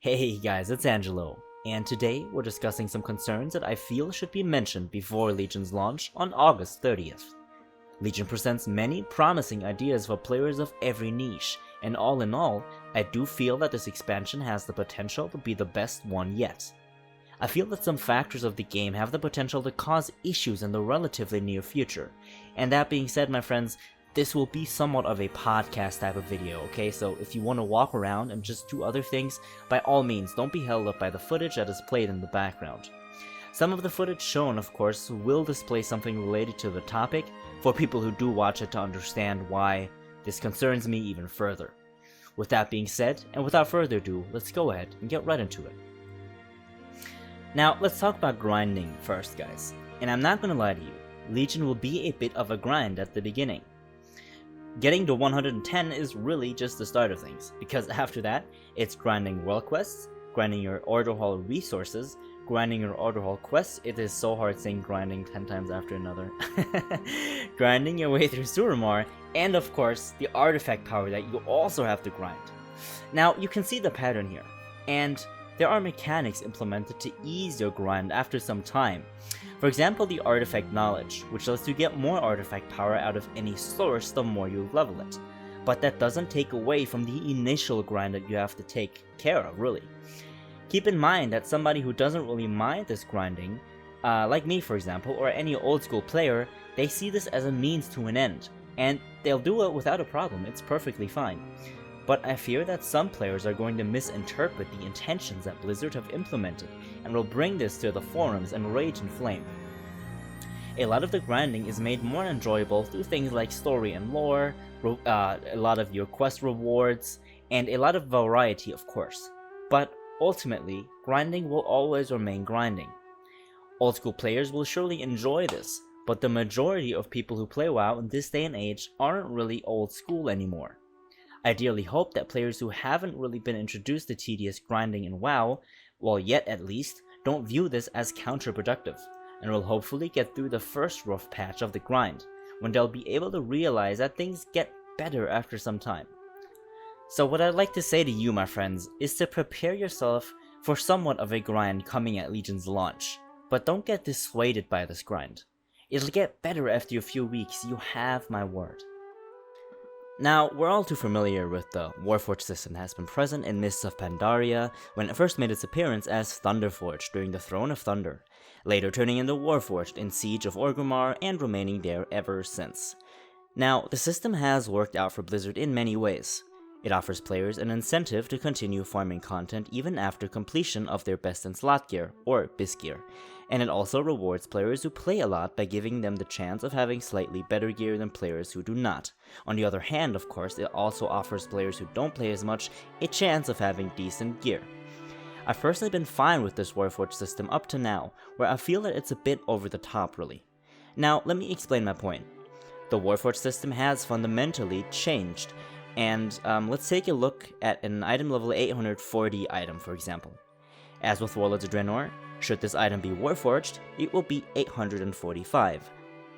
Hey guys, it's Angelo, and today we're discussing some concerns that I feel should be mentioned before Legion's launch on August 30th. Legion presents many promising ideas for players of every niche, and all in all, I do feel that this expansion has the potential to be the best one yet. I feel that some factors of the game have the potential to cause issues in the relatively near future, and that being said, my friends, this will be somewhat of a podcast type of video, okay? So if you want to walk around and just do other things, by all means, don't be held up by the footage that is played in the background. Some of the footage shown, of course, will display something related to the topic for people who do watch it to understand why this concerns me even further. With that being said, and without further ado, let's go ahead and get right into it. Now, let's talk about grinding first, guys. And I'm not gonna lie to you, Legion will be a bit of a grind at the beginning. Getting to 110 is really just the start of things, because after that, it's grinding world quests, grinding your order hall resources, grinding your order hall quests. It is so hard saying grinding 10 times after another. Grinding your way through Suramar, and of course, the artifact power that you also have to grind. Now, you can see the pattern here, and there are mechanics implemented to ease your grind after some time. For example, the artifact knowledge, which lets you get more artifact power out of any source the more you level it. But that doesn't take away from the initial grind that you have to take care of, really. Keep in mind that somebody who doesn't really mind this grinding, like me for example, or any old school player, they see this as a means to an end, and they'll do it without a problem. It's perfectly fine. But I fear that some players are going to misinterpret the intentions that Blizzard have implemented, and will bring this to the forums and rage and flame. A lot of the grinding is made more enjoyable through things like story and lore, a lot of your quest rewards, and a lot of variety, of course. But ultimately, grinding will always remain grinding. Old school players will surely enjoy this, but the majority of people who play WoW in this day and age aren't really old school anymore. I dearly hope that players who haven't really been introduced to tedious grinding in WoW, well yet at least, don't view this as counterproductive, and will hopefully get through the first rough patch of the grind, when they'll be able to realize that things get better after some time. So what I'd like to say to you, my friends, is to prepare yourself for somewhat of a grind coming at Legion's launch, but don't get dissuaded by this grind. It'll get better after a few weeks, you have my word. Now, we're all too familiar with the Warforged system that has been present in Mists of Pandaria when it first made its appearance as Thunderforged during the Throne of Thunder, later turning into Warforged in Siege of Orgrimmar and remaining there ever since. Now, the system has worked out for Blizzard in many ways. It offers players an incentive to continue farming content even after completion of their Best in Slot gear, or BIS gear, and it also rewards players who play a lot by giving them the chance of having slightly better gear than players who do not. On the other hand, of course, it also offers players who don't play as much a chance of having decent gear. I've personally been fine with this Warforged system up to now, where I feel that it's a bit over the top really. Now, let me explain my point. The Warforged system has fundamentally changed, and let's take a look at an item level 840 item, for example. As with Warlords of Draenor, should this item be Warforged, it will be 845,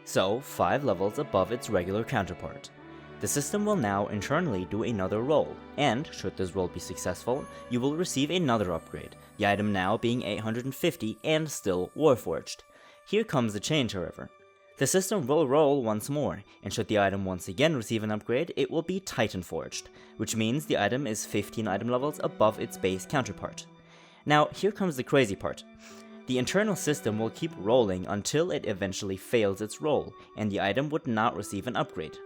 so 5 levels above its regular counterpart. The system will now internally do another roll, and should this roll be successful, you will receive another upgrade, the item now being 850 and still Warforged. Here comes the change, however. The system will roll once more, and should the item once again receive an upgrade, it will be Titanforged, which means the item is 15 item levels above its base counterpart. Now, here comes the crazy part. The internal system will keep rolling until it eventually fails its roll, and the item would not receive an upgrade.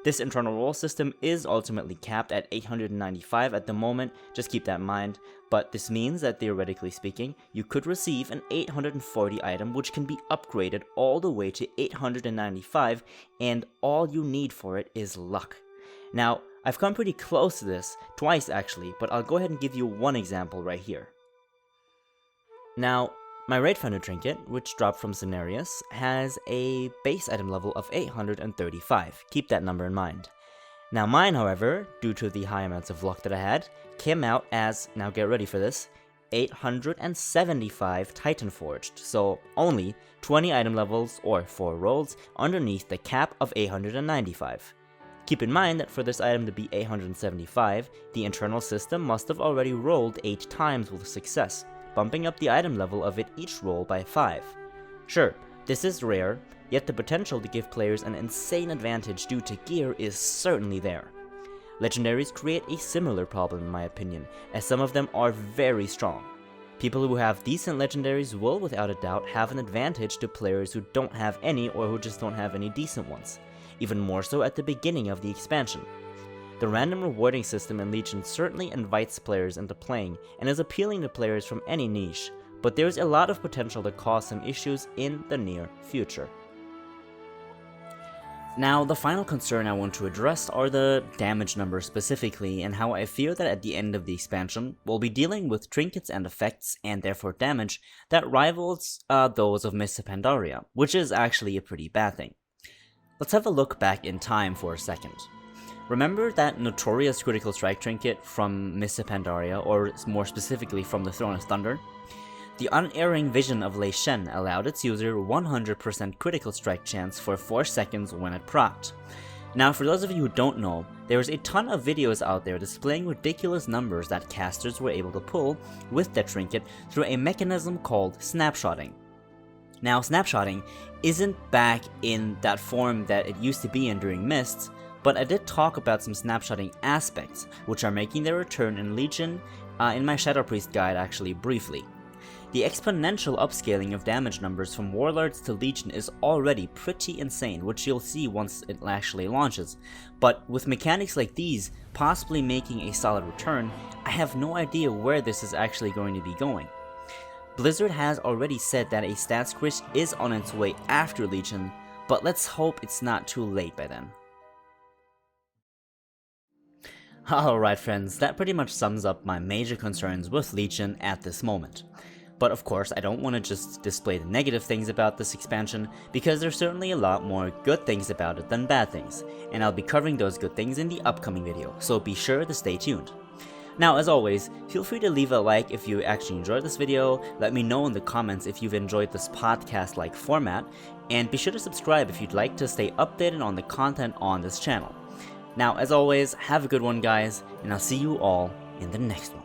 This internal roll system is ultimately capped at 895 at the moment, just keep that in mind, but this means that theoretically speaking, you could receive an 840 item which can be upgraded all the way to 895, and all you need for it is luck. Now, I've come pretty close to this, twice actually, but I'll go ahead and give you one example right here. Now, my Raidfinder trinket, which dropped from Cenarius, has a base item level of 835, keep that number in mind. Now mine, however, due to the high amounts of luck that I had, came out as, now get ready for this, 875 Titanforged, so only 20 item levels or 4 rolls underneath the cap of 895. Keep in mind that for this item to be 875, the internal system must have already rolled 8 times with success, bumping up the item level of it each roll by 5. Sure, this is rare, yet the potential to give players an insane advantage due to gear is certainly there. Legendaries create a similar problem in my opinion, as some of them are very strong. People who have decent legendaries will without a doubt have an advantage to players who don't have any or who just don't have any decent ones, even more so at the beginning of the expansion. The random rewarding system in Legion certainly invites players into playing and is appealing to players from any niche, but there's a lot of potential to cause some issues in the near future. Now, the final concern I want to address are the damage numbers specifically, and how I fear that at the end of the expansion, we'll be dealing with trinkets and effects, and therefore damage, that rivals those of Mists of Pandaria, which is actually a pretty bad thing. Let's have a look back in time for a second. Remember that notorious critical strike trinket from Mists of Pandaria, or more specifically from the Throne of Thunder? The unerring vision of Lei Shen allowed its user 100% critical strike chance for 4 seconds when it procced. Now, for those of you who don't know, there is a ton of videos out there displaying ridiculous numbers that casters were able to pull with that trinket through a mechanism called snapshotting. Now, snapshotting isn't back in that form that it used to be in during Mists, but I did talk about some snapshotting aspects, which are making their return in Legion, in my Shadow Priest guide actually briefly. The exponential upscaling of damage numbers from Warlords to Legion is already pretty insane, which you'll see once it actually launches, but with mechanics like these possibly making a solid return, I have no idea where this is actually going to be going. Blizzard has already said that a stat squish is on its way after Legion, but let's hope it's not too late by then. Alright friends, that pretty much sums up my major concerns with Legion at this moment. But of course, I don't want to just display the negative things about this expansion, because there's certainly a lot more good things about it than bad things, and I'll be covering those good things in the upcoming video, so be sure to stay tuned. Now, as always, feel free to leave a like if you actually enjoyed this video, let me know in the comments if you've enjoyed this podcast-like format, and be sure to subscribe if you'd like to stay updated on the content on this channel. Now, as always, have a good one guys, and I'll see you all in the next one.